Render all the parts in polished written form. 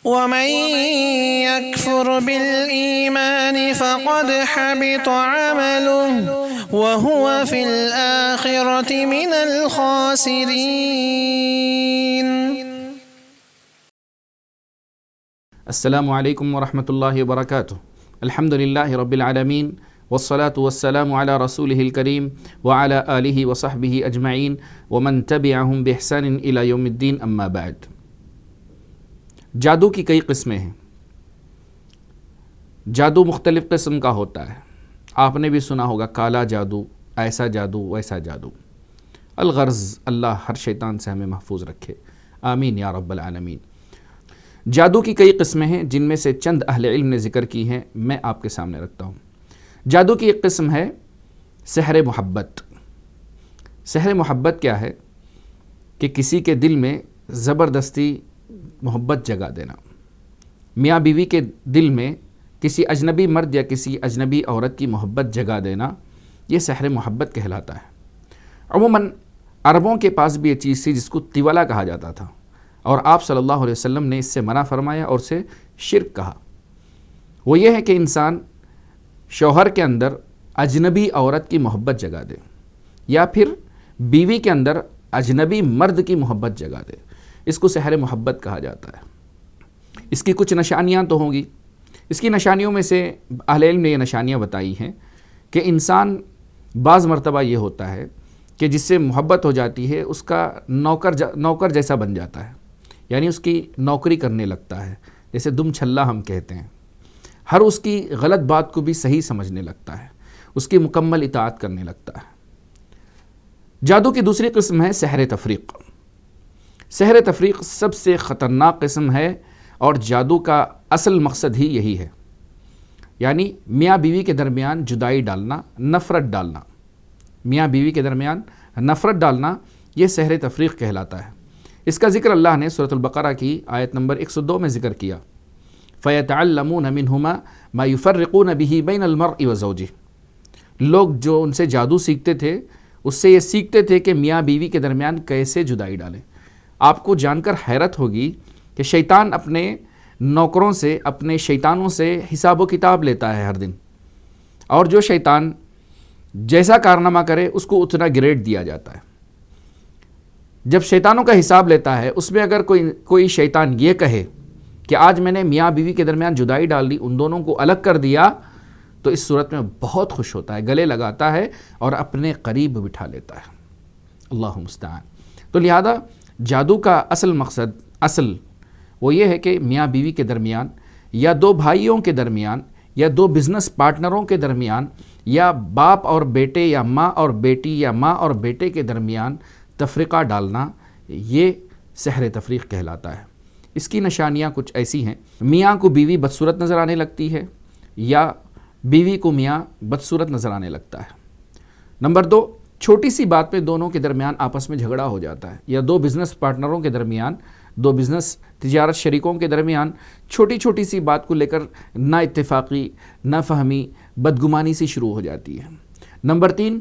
ومن يكفر بالإيمان فقد حبط عمله وهو في الآخرة من الخاسرين. السلام علیکم ورحمۃ اللہ وبرکاتہ. الحمد للہ رب العالمین والصلاة والسلام علی رسولہ الکریم وعلی آلہ وصحبہ اجمعین ومن تبعہم بإحسان الی یوم الدین. اما بعد. جادو کی کئی قسمیں ہیں. جادو مختلف قسم کا ہوتا ہے. آپ نے بھی سنا ہوگا کالا جادو، ایسا جادو، ویسا جادو. الغرض اللہ ہر شیطان سے ہمیں محفوظ رکھے، آمین یا رب العالمین. جادو کی کئی قسمیں ہیں جن میں سے چند اہل علم نے ذکر کی ہیں، میں آپ کے سامنے رکھتا ہوں. جادو کی ایک قسم ہے سحر محبت. سحر محبت کیا ہے؟ کہ کسی کے دل میں زبردستی محبت جگا دینا. میاں بیوی کے دل میں کسی اجنبی مرد یا کسی اجنبی عورت کی محبت جگا دینا، یہ سحر محبت کہلاتا ہے. عموماً عربوں کے پاس بھی یہ چیز تھی جس کو تیولا کہا جاتا تھا، اور آپ صلی اللہ علیہ وسلم نے اس سے منع فرمایا اور اسے شرک کہا. وہ یہ ہے کہ انسان شوہر کے اندر اجنبی عورت کی محبت جگا دے، یا پھر بیوی کے اندر اجنبی مرد کی محبت جگا دے. اس کو سحر محبت کہا جاتا ہے. اس کی کچھ نشانیاں تو ہوں گی. اس کی نشانیوں میں سے اہل علم نے یہ نشانیاں بتائی ہیں کہ انسان بعض مرتبہ یہ ہوتا ہے کہ جس سے محبت ہو جاتی ہے اس کا نوکر جیسا بن جاتا ہے، یعنی اس کی نوکری کرنے لگتا ہے، جیسے دم چھلا ہم کہتے ہیں. ہر اس کی غلط بات کو بھی صحیح سمجھنے لگتا ہے، اس کی مکمل اطاعت کرنے لگتا ہے. جادو کی دوسری قسم ہے سحر تفریق. سحر تفریق سب سے خطرناک قسم ہے، اور جادو کا اصل مقصد ہی یہی ہے، یعنی میاں بیوی کے درمیان جدائی ڈالنا، نفرت ڈالنا. میاں بیوی کے درمیان نفرت ڈالنا یہ سحر تفریق کہلاتا ہے. اس کا ذکر اللہ نے سورۃ البقرہ کی آیت نمبر 102 میں ذکر کیا. فَيَتَعَلَّمُونَ مِنْهُمَا مَا يُفَرِّقُونَ بِهِ بَيْنَ الْمَرْءِ وَزَوْجِهِ. لوگ جو ان سے جادو سیکھتے تھے اس سے یہ سیکھتے تھے کہ میاں بیوی کے درمیان کیسے جدائی ڈالیں. آپ کو جان کر حیرت ہوگی کہ شیطان اپنے نوکروں سے، اپنے شیطانوں سے حساب و کتاب لیتا ہے ہر دن، اور جو شیطان جیسا کارنامہ کرے اس کو اتنا گریڈ دیا جاتا ہے. جب شیطانوں کا حساب لیتا ہے اس میں اگر کوئی شیطان یہ کہے کہ آج میں نے میاں بیوی کے درمیان جدائی ڈال دی، ان دونوں کو الگ کر دیا، تو اس صورت میں بہت خوش ہوتا ہے، گلے لگاتا ہے اور اپنے قریب بٹھا لیتا ہے. اللہ مستعان. تو لہذا جادو کا اصل مقصد وہ یہ ہے کہ میاں بیوی کے درمیان، یا دو بھائیوں کے درمیان، یا دو بزنس پارٹنروں کے درمیان، یا باپ اور بیٹے، یا ماں اور بیٹی، یا ماں اور بیٹے کے درمیان تفرقہ ڈالنا، یہ سحر تفریق کہلاتا ہے. اس کی نشانیاں کچھ ایسی ہیں: میاں کو بیوی بدصورت نظر آنے لگتی ہے، یا بیوی کو میاں بدصورت نظر آنے لگتا ہے. نمبر 2، چھوٹی سی بات پہ دونوں کے درمیان آپس میں جھگڑا ہو جاتا ہے، یا دو بزنس پارٹنروں کے درمیان، دو بزنس تجارت شریکوں کے درمیان چھوٹی چھوٹی سی بات کو لے کر نا اتفاقی، نا فہمی، بدگمانی سی شروع ہو جاتی ہے. نمبر 3،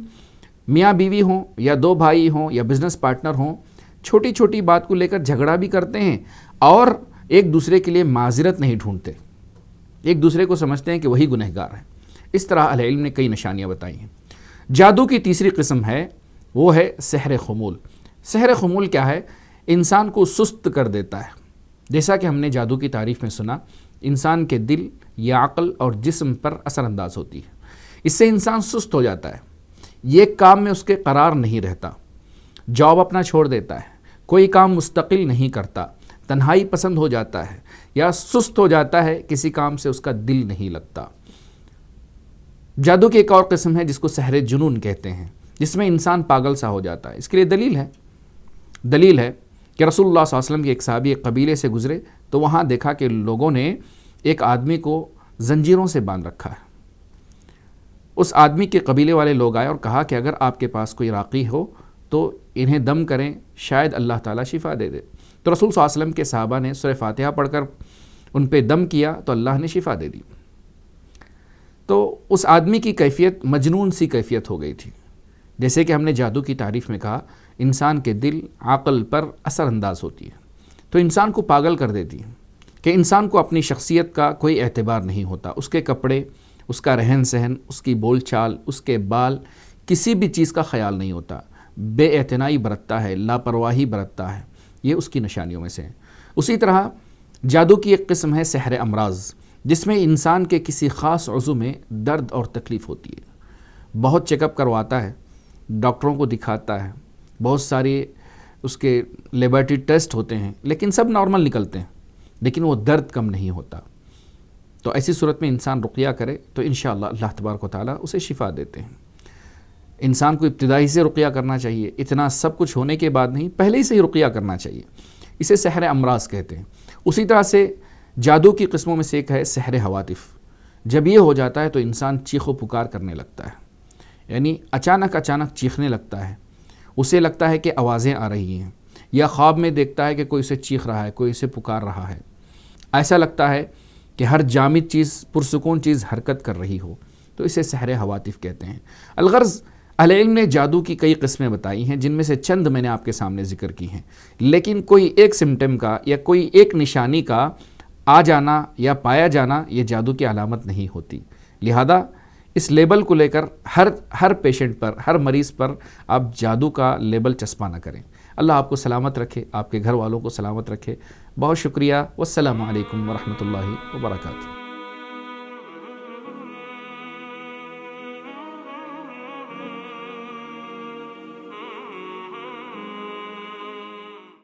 میاں بیوی ہوں، یا دو بھائی ہوں، یا بزنس پارٹنر ہوں، چھوٹی چھوٹی بات کو لے کر جھگڑا بھی کرتے ہیں اور ایک دوسرے کے لیے معذرت نہیں ڈھونڈتے، ایک دوسرے کو سمجھتے ہیں کہ وہی گنہگار ہے. اس طرح اہل علم نے کئی نشانیاں بتائی ہیں. جادو کی تیسری قسم ہے، وہ ہے سحر خمول. سحر خمول کیا ہے؟ انسان کو سست کر دیتا ہے. جیسا کہ ہم نے جادو کی تعریف میں سنا، انسان کے دل یا عقل اور جسم پر اثر انداز ہوتی ہے. اس سے انسان سست ہو جاتا ہے، یہ کام میں اس کے قرار نہیں رہتا، جاب اپنا چھوڑ دیتا ہے، کوئی کام مستقل نہیں کرتا، تنہائی پسند ہو جاتا ہے، یا سست ہو جاتا ہے، کسی کام سے اس کا دل نہیں لگتا. جادو کی ایک اور قسم ہے جس کو سحر جنون کہتے ہیں، جس میں انسان پاگل سا ہو جاتا ہے. اس کے لیے دلیل ہے کہ رسول اللہ صلی اللہ علیہ وسلم کے ایک صحابی ایک قبیلے سے گزرے تو وہاں دیکھا کہ لوگوں نے ایک آدمی کو زنجیروں سے باندھ رکھا ہے. اس آدمی کے قبیلے والے لوگ آئے اور کہا کہ اگر آپ کے پاس کوئی راقی ہو تو انہیں دم کریں، شاید اللہ تعالیٰ شفا دے دے. تو رسول صلی اللہ علیہ وسلم کے صحابہ نے سورہ فاتحہ پڑھ کر ان پہ دم کیا تو اللہ نے شفا دے دی. تو اس آدمی کی کیفیت مجنون سی کیفیت ہو گئی تھی. جیسے کہ ہم نے جادو کی تعریف میں کہا، انسان کے دل عقل پر اثر انداز ہوتی ہے تو انسان کو پاگل کر دیتی ہے. کہ انسان کو اپنی شخصیت کا کوئی اعتبار نہیں ہوتا، اس کے کپڑے، اس کا رہن سہن، اس کی بول چال، اس کے بال، کسی بھی چیز کا خیال نہیں ہوتا، بے اعتنائی برتتا ہے، لاپرواہی برتتا ہے، یہ اس کی نشانیوں میں سے ہیں۔ اسی طرح جادو کی ایک قسم ہے سحر امراض، جس میں انسان کے کسی خاص عضو میں درد اور تکلیف ہوتی ہے، بہت چیک اپ کرواتا ہے، ڈاکٹروں کو دکھاتا ہے، بہت سارے اس کے لیبارٹری ٹیسٹ ہوتے ہیں، لیکن سب نارمل نکلتے ہیں، لیکن وہ درد کم نہیں ہوتا۔ تو ایسی صورت میں انسان رقیہ کرے تو انشاءاللہ اللہ تبارک و تعالیٰ اسے شفا دیتے ہیں۔ انسان کو ابتدائی سے رقیہ کرنا چاہیے، اتنا سب کچھ ہونے کے بعد نہیں، پہلے ہی سے ہی رقیہ کرنا چاہیے، اسے سحر امراض کہتے ہیں۔ اسی طرح سے جادو کی قسموں میں سے ایک ہے سحر ہواتف۔ جب یہ ہو جاتا ہے تو انسان چیخ و پکار کرنے لگتا ہے، یعنی اچانک چیخنے لگتا ہے، اسے لگتا ہے کہ آوازیں آ رہی ہیں، یا خواب میں دیکھتا ہے کہ کوئی اسے چیخ رہا ہے، کوئی اسے پکار رہا ہے، ایسا لگتا ہے کہ ہر جامد چیز، پرسکون چیز حرکت کر رہی ہو، تو اسے سحر ہواتف کہتے ہیں۔ الغرض اہل علم نے جادو کی کئی قسمیں بتائی ہیں، جن میں سے چند میں نے آپ کے سامنے ذکر کی ہیں، لیکن کوئی ایک سمٹم کا یا کوئی ایک نشانی کا آ جانا یا پایا جانا یہ جادو کی علامت نہیں ہوتی۔ لہذا اس لیبل کو لے کر ہر پیشنٹ پر، ہر مریض پر آپ جادو کا لیبل چسپاں نہ کریں۔ اللہ آپ کو سلامت رکھے، آپ کے گھر والوں کو سلامت رکھے۔ بہت شکریہ، والسلام علیکم ورحمۃ اللہ وبرکاتہ۔